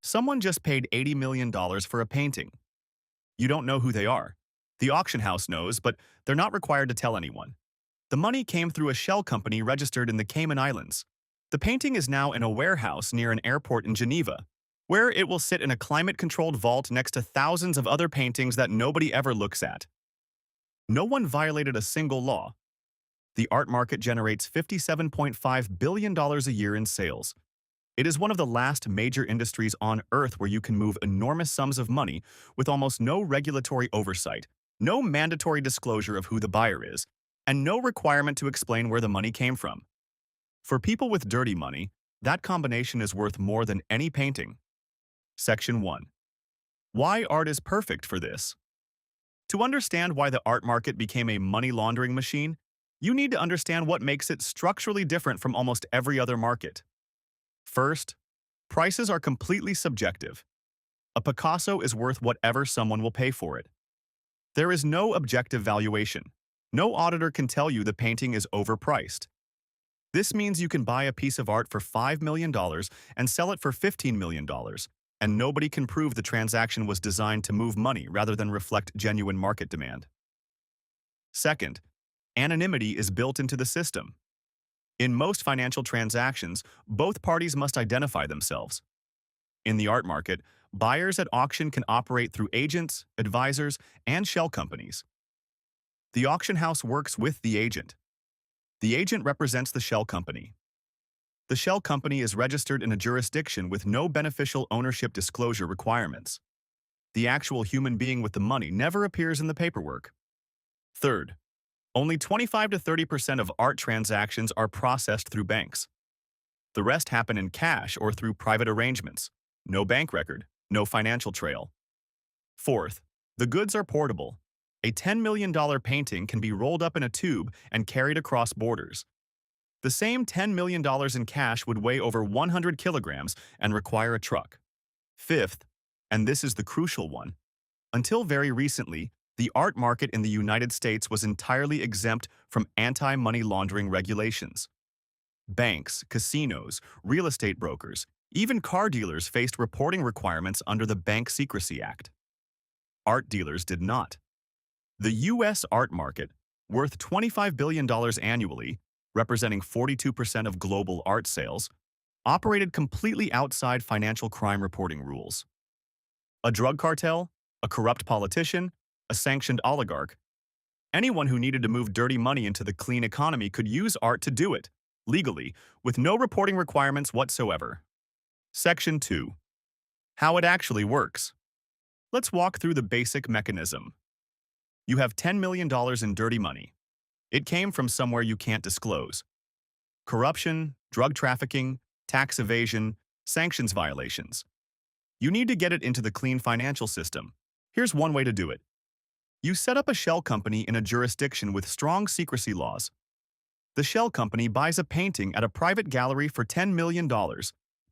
Someone just paid $80 million for a painting. You don't know who they are. The auction house knows, but they're not required to tell anyone. The money came through a shell company registered in the Cayman Islands. The painting is now in a warehouse near an airport in Geneva, where it will sit in a climate-controlled vault next to thousands of other paintings that nobody ever looks at. No one violated a single law. The art market generates $57.5 billion a year in sales. It is one of the last major industries on Earth where you can move enormous sums of money with almost no regulatory oversight, no mandatory disclosure of who the buyer is, and no requirement to explain where the money came from. For people with dirty money, that combination is worth more than any painting. Section 1. Why art is perfect for this? To understand why the art market became a money laundering machine, you need to understand what makes it structurally different from almost every other market. First, prices are completely subjective. A Picasso is worth whatever someone will pay for it. There is no objective valuation. No auditor can tell you the painting is overpriced. This means you can buy a piece of art for $5 million and sell it for $15 million, and nobody can prove the transaction was designed to move money rather than reflect genuine market demand. Second, anonymity is built into the system. In most financial transactions, both parties must identify themselves. In the art market, buyers at auction can operate through agents, advisors, and shell companies. The auction house works with the agent. The agent represents the shell company. The shell company is registered in a jurisdiction with no beneficial ownership disclosure requirements. The actual human being with the money never appears in the paperwork. Third, only 25 to 30% of art transactions are processed through banks. The rest happen in cash or through private arrangements. No bank record, no financial trail. Fourth, the goods are portable. A $10 million painting can be rolled up in a tube and carried across borders. The same $10 million in cash would weigh over 100 kilograms and require a truck. Fifth, and this is the crucial one, until very recently, the art market in the United States was entirely exempt from anti-money laundering regulations. Banks, casinos, real estate brokers, even car dealers faced reporting requirements under the Bank Secrecy Act. Art dealers did not. The U.S. art market, worth $25 billion annually, representing 42% of global art sales, operated completely outside financial crime reporting rules. A drug cartel, a corrupt politician, a sanctioned oligarch. Anyone who needed to move dirty money into the clean economy could use art to do it, legally, with no reporting requirements whatsoever. Section 2. How it actually works. Let's walk through the basic mechanism. You have $10 million in dirty money. It came from somewhere you can't disclose. Corruption, drug trafficking, tax evasion, sanctions violations. You need to get it into the clean financial system. Here's one way to do it. You set up a shell company in a jurisdiction with strong secrecy laws. The shell company buys a painting at a private gallery for $10 million,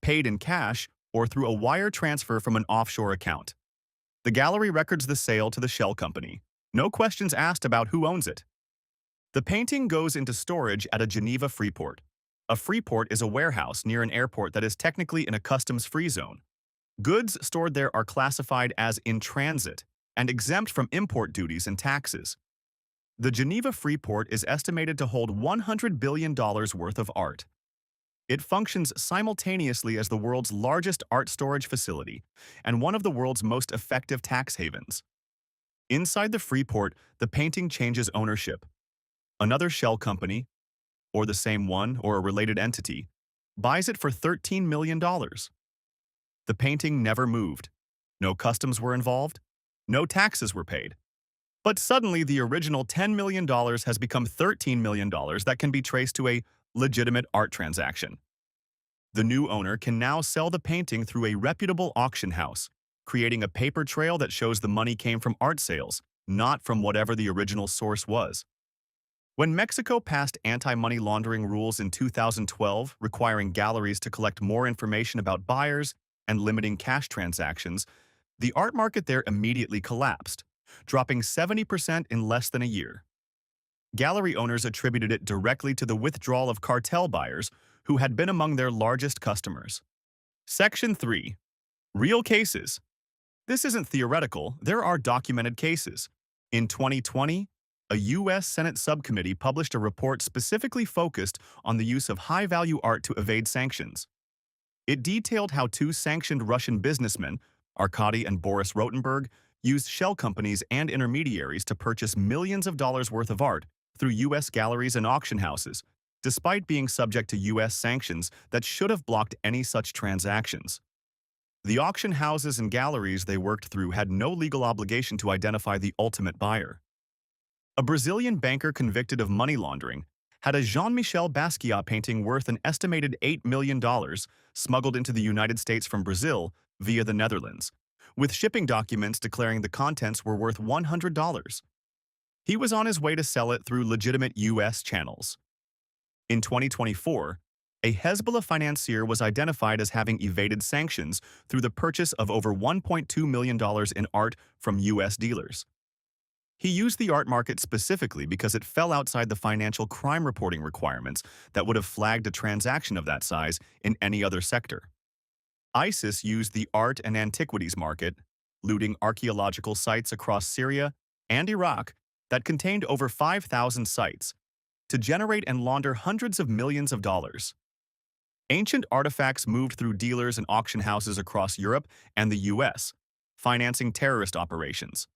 paid in cash or through a wire transfer from an offshore account. The gallery records the sale to the shell company. No questions asked about who owns it. The painting goes into storage at a Geneva FREEPORT. A FREEPORT is a warehouse near an airport that is technically in a customs-free zone. Goods stored there are classified as in transit and exempt from import duties and taxes. The Geneva FREEPORT is estimated to hold $100 billion worth of art. It functions simultaneously as the world's largest art storage facility and one of the world's most effective tax havens. Inside the FREEPORT, the painting changes ownership. Another shell company, or the same one or a related entity, buys it for $13 million. The painting never moved. No customs were involved. No taxes were paid. But suddenly, the original $10 million has become $13 million that can be traced to a legitimate art transaction. The new owner can now sell the painting through a reputable auction house, creating a paper trail that shows the money came from art sales, not from whatever the original source was. When Mexico passed anti-money laundering rules in 2012, requiring galleries to collect more information about buyers and limiting cash transactions, the art market there immediately collapsed, dropping 70% in less than a year. Gallery owners attributed it directly to the withdrawal of cartel buyers who had been among their largest customers. Section 3. Real cases. This isn't theoretical, there are documented cases. In 2020, a U.S. Senate subcommittee published a report specifically focused on the use of high-value art to evade sanctions. It detailed how two sanctioned Russian businessmen, Arkady and Boris Rotenberg, used shell companies and intermediaries to purchase millions of dollars worth of art through U.S. galleries and auction houses, despite being subject to U.S. sanctions that should have blocked any such transactions. The auction houses and galleries they worked through had no legal obligation to identify the ultimate buyer. A Brazilian banker convicted of money laundering had a Jean-Michel Basquiat painting worth an estimated $8 million smuggled into the United States from Brazil via the Netherlands, with shipping documents declaring the contents were worth $100. He was on his way to sell it through legitimate U.S. channels. In 2024, a Hezbollah financier was identified as having evaded sanctions through the purchase of over $1.2 million in art from U.S. dealers. He used the art market specifically because it fell outside the financial crime reporting requirements that would have flagged a transaction of that size in any other sector. ISIS used the art and antiquities market, looting archaeological sites across Syria and Iraq that contained over 5,000 sites, to generate and launder hundreds of millions of dollars. Ancient artifacts moved through dealers and auction houses across Europe and the U.S., financing terrorist operations.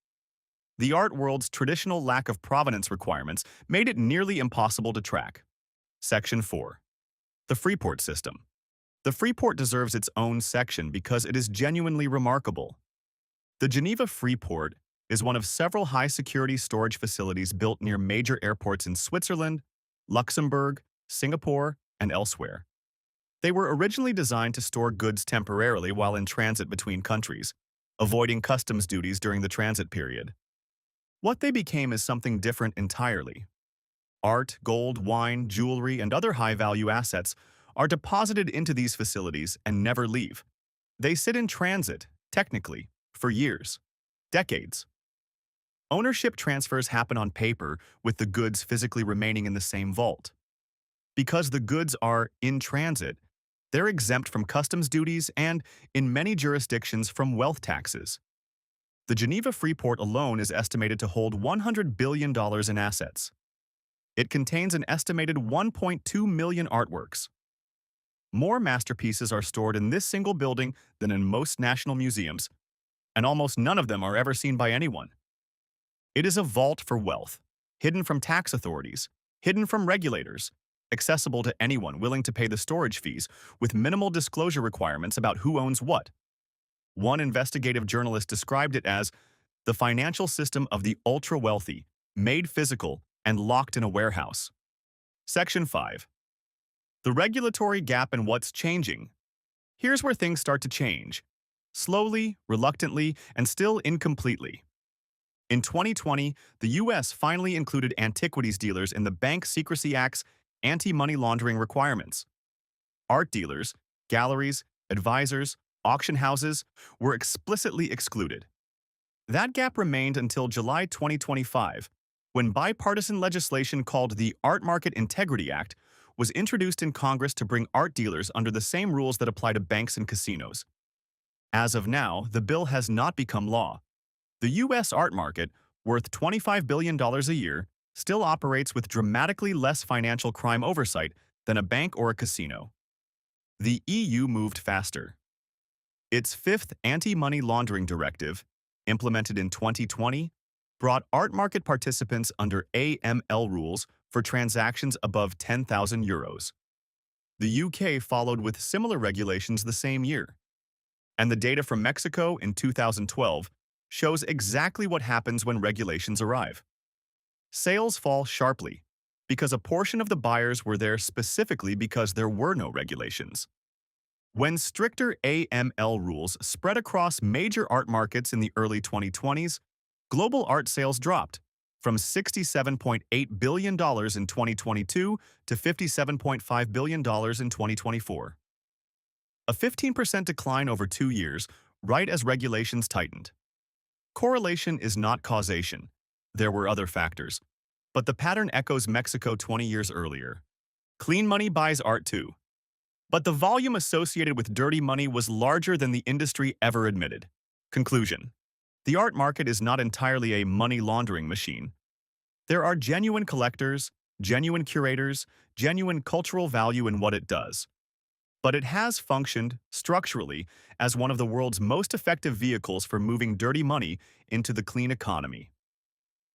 The art world's traditional lack of provenance requirements made it nearly impossible to track. Section 4. The FREEPORT system. The FREEPORT deserves its own section because it is genuinely remarkable. The Geneva FREEPORT is one of several high-security storage facilities built near major airports in Switzerland, Luxembourg, Singapore, and elsewhere. They were originally designed to store goods temporarily while in transit between countries, avoiding customs duties during the transit period. What they became is something different entirely. Art, gold, wine, jewelry, and other high-value assets are deposited into these facilities and never leave. They sit in transit, technically, for years, decades. Ownership transfers happen on paper, with the goods physically remaining in the same vault. Because the goods are in transit, they're exempt from customs duties and, in many jurisdictions, from wealth taxes. The Geneva FREEPORT alone is estimated to hold $100 billion in assets. It contains an estimated 1.2 million artworks. More masterpieces are stored in this single building than in most national museums, and almost none of them are ever seen by anyone. It is a vault for wealth, hidden from tax authorities, hidden from regulators, accessible to anyone willing to pay the storage fees, with minimal disclosure requirements about who owns what. One investigative journalist described it as the financial system of the ultra-wealthy, made physical and locked in a warehouse. Section 5. The regulatory gap and what's changing. Here's where things start to change. Slowly, reluctantly, and still incompletely. In 2020, the U.S. finally included antiquities dealers in the Bank Secrecy Act's anti-money laundering requirements. Art dealers, galleries, advisors, auction houses were explicitly excluded. That gap remained until July 2025, when bipartisan legislation called the Art Market Integrity Act was introduced in Congress to bring art dealers under the same rules that apply to banks and casinos. As of now, the bill has not become law. The U.S. art market, worth $25 billion a year, still operates with dramatically less financial crime oversight than a bank or a casino. The EU moved faster. Its fifth anti-money laundering directive, implemented in 2020, brought art market participants under AML rules for transactions above €10,000. The UK followed with similar regulations the same year. And the data from Mexico in 2012 shows exactly what happens when regulations arrive. Sales fall sharply, because a portion of the buyers were there specifically because there were no regulations. When stricter AML rules spread across major art markets in the early 2020s, global art sales dropped from $67.8 billion in 2022 to $57.5 billion in 2024. A 15% decline over 2 years, right as regulations tightened. Correlation is not causation. There were other factors. But the pattern echoes Mexico 20 years earlier. Clean money buys art too. But the volume associated with dirty money was larger than the industry ever admitted. Conclusion: the art market is not entirely a money laundering machine. There are genuine collectors, genuine curators, genuine cultural value in what it does. But it has functioned, structurally, as one of the world's most effective vehicles for moving dirty money into the clean economy.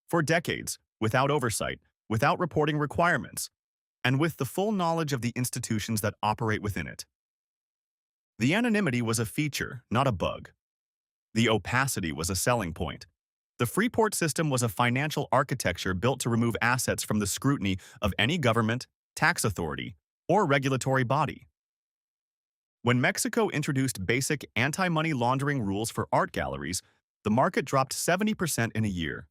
For decades, without oversight, without reporting requirements, and with the full knowledge of the institutions that operate within it. The anonymity was a feature, not a bug. The opacity was a selling point. The Freeport system was a financial architecture built to remove assets from the scrutiny of any government, tax authority, or regulatory body. When Mexico introduced basic anti-money laundering rules for art galleries, the market dropped 70% in a year.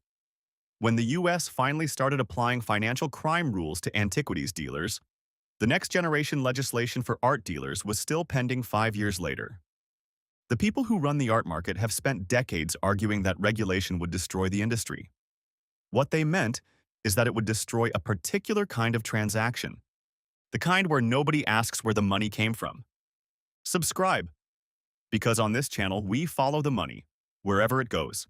When the US finally started applying financial crime rules to antiquities dealers, the next generation legislation for art dealers was still pending 5 years later. The people who run the art market have spent decades arguing that regulation would destroy the industry. What they meant is that it would destroy a particular kind of transaction, the kind where nobody asks where the money came from. Subscribe, because on this channel we follow the money, wherever it goes.